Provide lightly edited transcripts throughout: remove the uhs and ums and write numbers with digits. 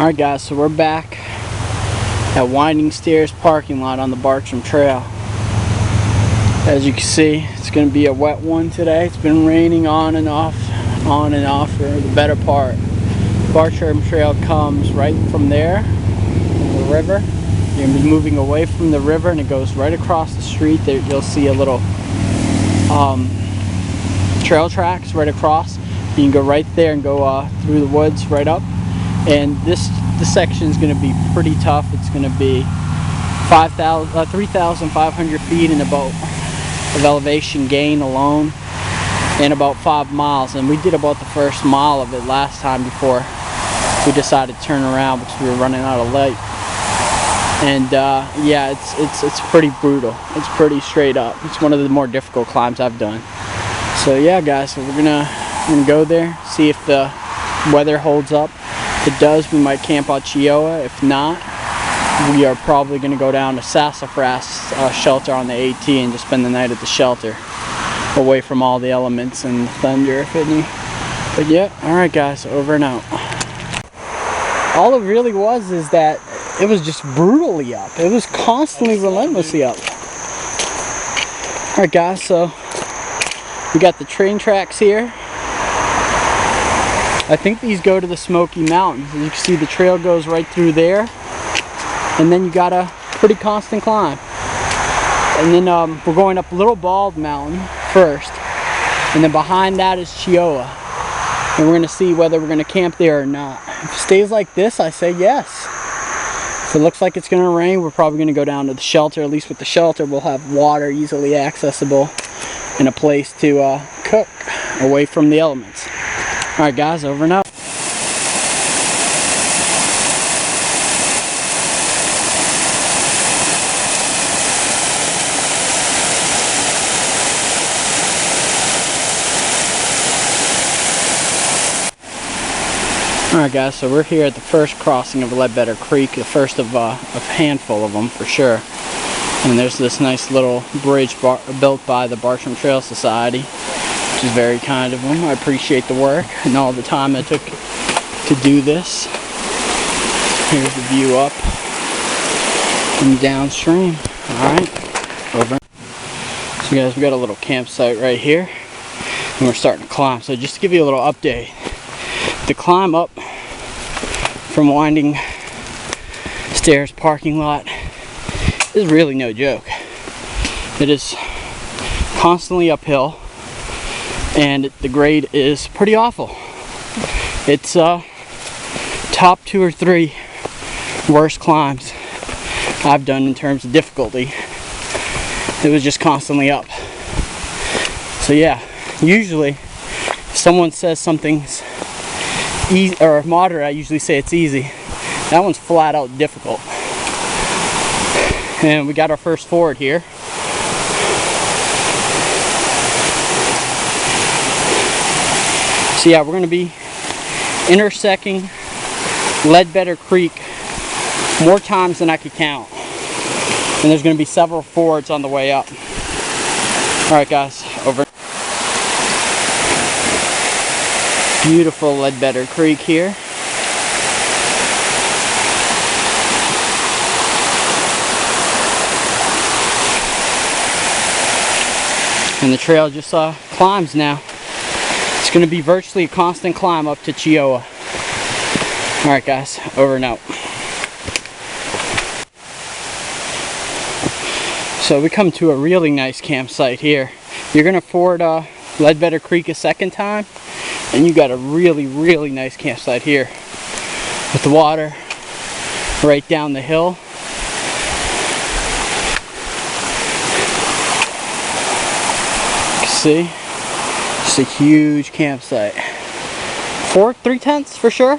Alright guys, so we're back at Winding Stairs parking lot on the Bartram Trail. As you can see, it's going to be a wet one today. It's been raining on and off for the better part. Bartram Trail comes right from there, from the river. You're going to be moving away from the river and it goes right across the street. There you'll see a little trail tracks right across. You can go right there and go through the woods right up. And this section is going to be pretty tough. It's going to be 3,500 feet in about of elevation gain alone, and about 5 miles. And we did about the first mile of it last time before we decided to turn around because we were running out of light. And yeah, it's pretty brutal. It's pretty straight up. It's one of the more difficult climbs I've done. So yeah, guys, so we're gonna go there, see if the weather holds up. If it does, we might camp out Cheoah. If not, we are probably going to go down to Sassafras shelter on the AT and just spend the night at the shelter, away from all the elements and the thunder, if any. But yeah, alright guys, over and out. All it really was is that it was just brutally up. It was constantly, relentlessly up. Alright guys, so we got the train tracks here. I think these go to the Smoky Mountains. As you can see, the trail goes right through there, and then you got a pretty constant climb. And then we're going up Little Bald Mountain first, and then behind that is Cheoah. And we're going to see whether we're going to camp there or not. If it stays like this, I say yes. If it looks like it's going to rain, we're probably going to go down to the shelter. At least with the shelter, we'll have water easily accessible and a place to cook away from the elements. Alright guys, over and out. Alright guys, so we're here at the first crossing of Ledbetter Creek, the first of a handful of them for sure. And there's this nice little bridge built by the Bartram Trail Society, which is very kind of them. I appreciate the work and all the time it took to do this. Here's the view up and downstream. Alright, over. So guys, we got a little campsite right here and we're starting to climb. So just to give you a little update, the climb up from Winding Stairs parking lot is really no joke. It is constantly uphill and the grade is pretty awful. It's top 2 or 3 worst climbs I've done in terms of difficulty. It was just constantly up. So yeah, usually if someone says something's easy or moderate, I usually say it's easy. That one's flat out difficult. And we got our first ford here. So yeah, we're going to be intersecting Ledbetter Creek more times than I could count. And there's going to be several fords on the way up. Alright guys, over. Beautiful Ledbetter Creek here. And the trail just climbs now. It's going to be virtually a constant climb up to Cheoah. Alright guys, over and out. So we come to a really nice campsite here. You're going to ford Ledbetter Creek a second time, and you got a really, really nice campsite here with the water right down the hill. See, it's a huge campsite. 3 tents for sure.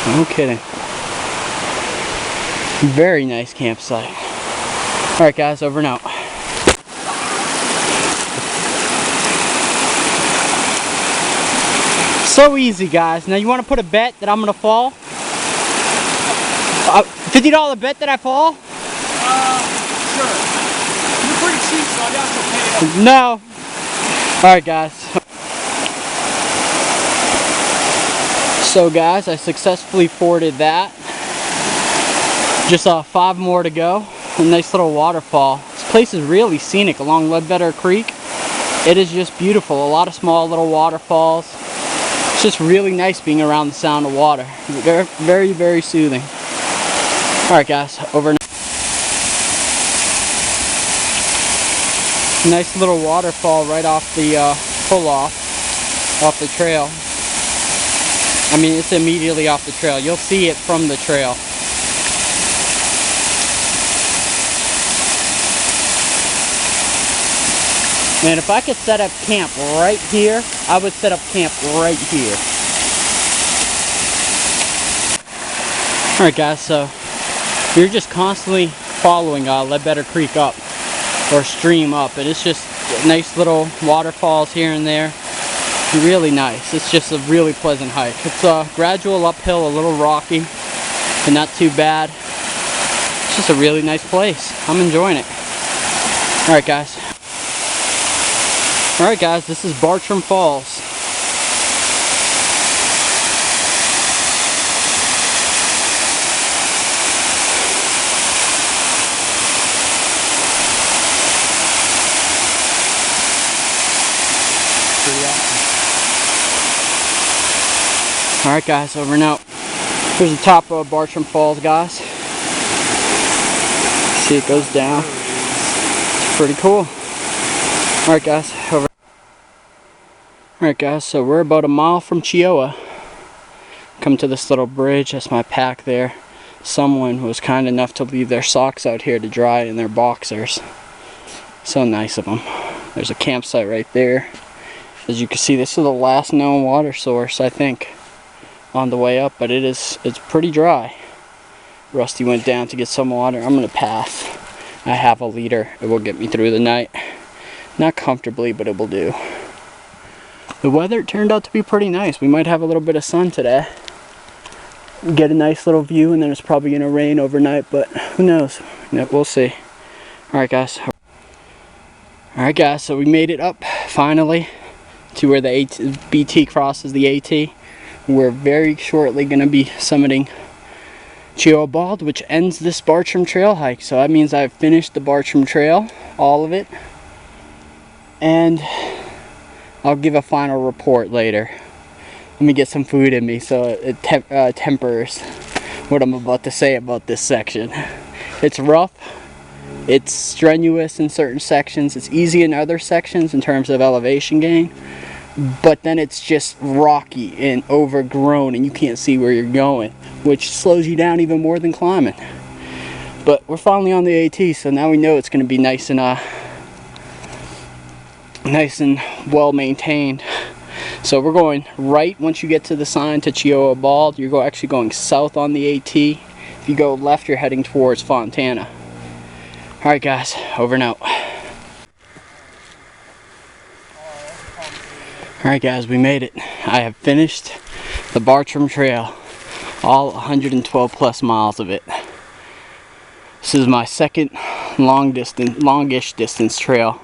No kidding. Very nice campsite. Alright guys, over and out. So easy guys. Now you want to put a bet that I'm going to fall? $50 bet that I fall? Sure. You're pretty cheap, so I got to pay it up. No. Alright guys. So guys, I successfully forded that. Just 5 more to go. A nice little waterfall. This place is really scenic along Ledbetter Creek. It is just beautiful. A lot of small little waterfalls. It's just really nice being around the sound of water. Very, very, very soothing. Alright guys, over. Nice little waterfall right off the off the trail. I mean, it's immediately off the trail. You'll see it from the trail. Man, if I could set up camp right here, I would set up camp right here. Alright guys, so you're just constantly following Ledbetter Creek up, or stream up, and it's just nice little waterfalls here and there. Really nice. It's just a really pleasant hike. It's a gradual uphill, a little rocky, but not too bad. It's just a really nice place. I'm enjoying it. Alright guys. Alright guys, this is Bartram Falls. Alright guys, over and out. Here's the top of Bartram Falls, guys. See, it goes down. It's pretty cool. Alright guys, over. Alright guys, so we're about a mile from Cheoah. Come to this little bridge. That's my pack there. Someone was kind enough to leave their socks out here to dry in their boxers. So nice of them. There's a campsite right there. As you can see, this is the last known water source, I think, on the way up, but it's pretty dry. Rusty went down to get some water. I'm gonna pass. I have a liter. It will get me through the night. Not comfortably, but it will do. The weather turned out to be pretty nice. We might have a little bit of sun today. Get a nice little view, and then it's probably gonna rain overnight, but who knows? We'll see. Alright guys. Alright guys, so we made it up finally to where the BT crosses the AT. We're very shortly going to be summiting Cheoah Bald, which ends this Bartram Trail hike. So that means I've finished the Bartram Trail, all of it. And I'll give a final report later. Let me get some food in me so it tempers what I'm about to say about this section. It's rough. It's strenuous in certain sections. It's easy in other sections in terms of elevation gain. But then it's just rocky and overgrown and you can't see where you're going, which slows you down even more than climbing. But we're finally on the AT, so now we know it's going to be nice and well maintained. So we're going right once you get to the sign to Cheoah Bald. You're actually going south on the AT. If you go left, you're heading towards Fontana. Alright guys, over and out. Alright guys, we made it. I have finished the Bartram Trail. All 112 plus miles of it. This is my second longish distance trail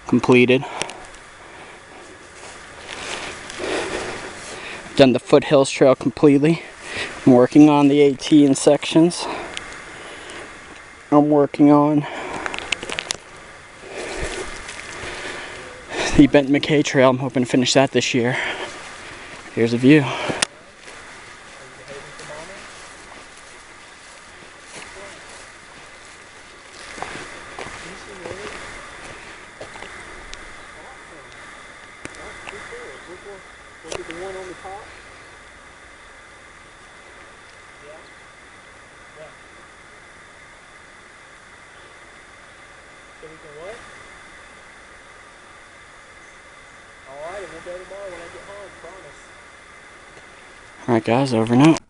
completed. Done the Foothills Trail completely. I'm working on the AT in sections. I'm working on the Bent McKay Trail. I'm hoping to finish that this year. Here's a view. Alright guys, over and out.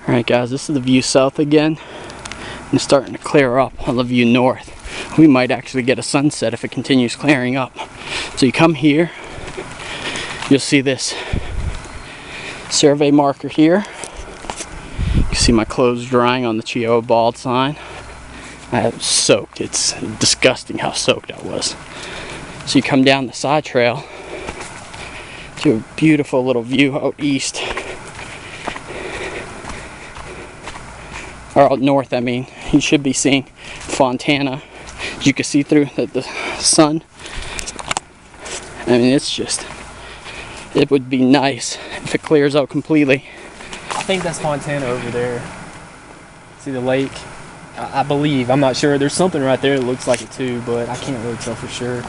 Alright guys, this is the view south again. And it's starting to clear up on the view north. We might actually get a sunset if it continues clearing up. So you come here, you'll see this survey marker here. You can see my clothes drying on the Cheoah Bald sign. I have soaked. It's disgusting how soaked I was. So you come down the side trail to a beautiful little view out east. or out north, I mean. You should be seeing Fontana. You can see through the sun. I mean, it's just, it would be nice if it clears out completely. I think that's Fontana over there. See the lake? I believe. I'm not sure. There's something right there that looks like it too, but I can't really tell for sure.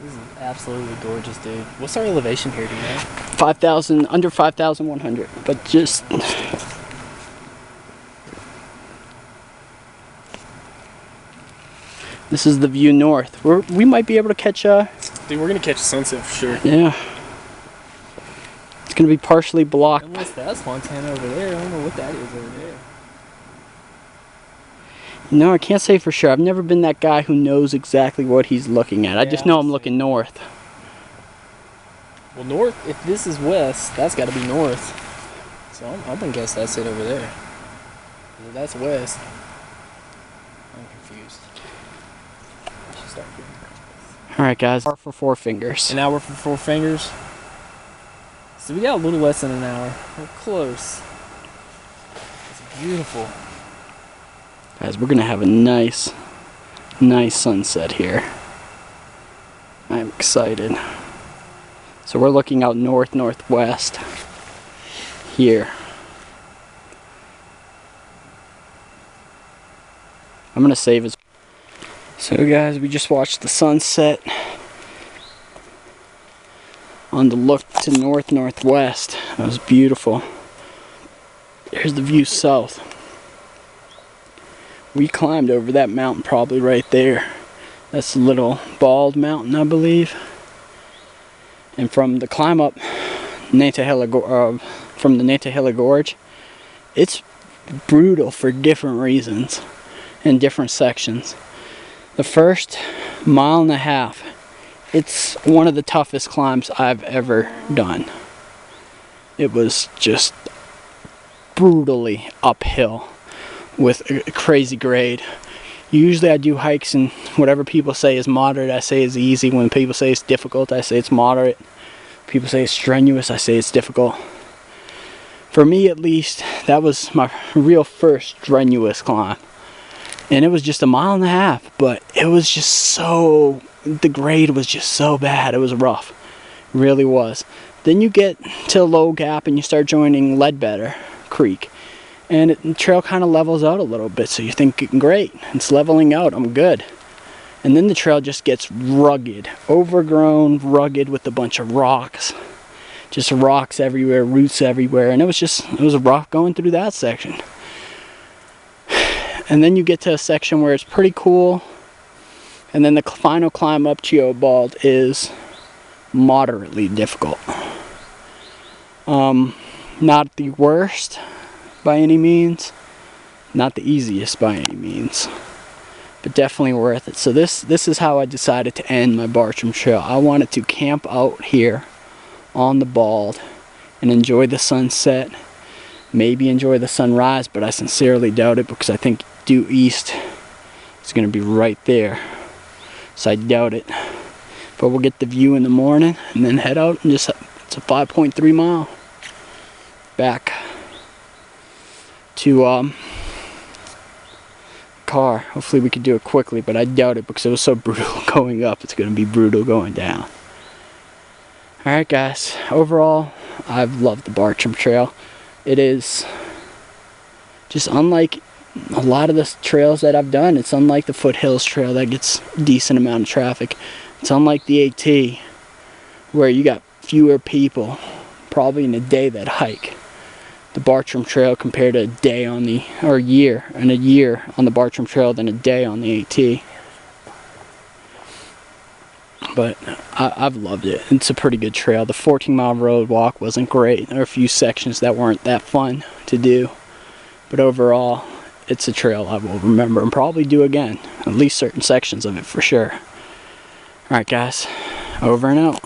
This is absolutely gorgeous, dude. What's our elevation here, do you know? 5,000, under 5,100, but just... This is the view north. We might be able to catch a... Dude, we're gonna catch a sunset for sure. Yeah. It's gonna be partially blocked. Unless that's Fontana over there. I don't know what that is over there. No, I can't say for sure. I've never been that guy who knows exactly what he's looking at. I just know I'm looking north. Well, north, if this is west, that's got to be north. So I'm going to guess that's it over there. If that's west. I'm confused. I should start here. Alright guys, hour for 4 fingers. An hour for 4 fingers. So we got a little less than an hour. We're close. It's beautiful. Guys, we're gonna have a nice sunset here. I'm excited. So we're looking out northwest here. I'm gonna save it. So guys, we just watched the sunset on the look to northwest. That was beautiful. Here's the view south. We climbed over that mountain probably right there. That's the little Bald Mountain, I believe. And from the climb up from the Nantahala Gorge, it's brutal for different reasons in different sections. The first 1.5 miles, it's one of the toughest climbs I've ever done. It was just brutally uphill with a crazy grade. Usually I do hikes and whatever people say is moderate, I say is easy. When people say it's difficult, I say it's moderate. People say it's strenuous, I say it's difficult. For me at least, that was my real first strenuous climb. And it was just 1.5 miles, but it was just so, the grade was just so bad. It was rough, it really was. Then you get to a low gap and you start joining Ledbetter Creek. And the trail kind of levels out a little bit, so you think, great, it's leveling out, I'm good. And then the trail just gets rugged, overgrown, rugged with a bunch of rocks. Just rocks everywhere, roots everywhere, and it was rough going through that section. And then you get to a section where it's pretty cool, and then the final climb up Cheoah Bald is moderately difficult. Not the worst by any means, not the easiest by any means, but definitely worth it. So this is how I decided to end my Bartram Trail. I wanted to camp out here on the Bald and enjoy the sunset, maybe enjoy the sunrise, but I sincerely doubt it because I think due east is going to be right there, so I doubt it. But we'll get the view in the morning and then head out and just, it's a 5.3 mile back to car. Hopefully we could do it quickly, but I doubt it because it was so brutal going up. It's going to be brutal going down. Alright guys, overall I've loved the Bartram Trail. It is just unlike a lot of the trails that I've done. It's unlike the Foothills Trail that gets a decent amount of traffic. It's unlike the AT where you got fewer people probably in a day that hike. The Bartram Trail compared to a day on the, or a year on the Bartram Trail than a day on the AT. But I've loved it. It's a pretty good trail. The 14-mile road walk wasn't great. There were a few sections that weren't that fun to do. But overall, it's a trail I will remember and probably do again. At least certain sections of it for sure. Alright guys, over and out.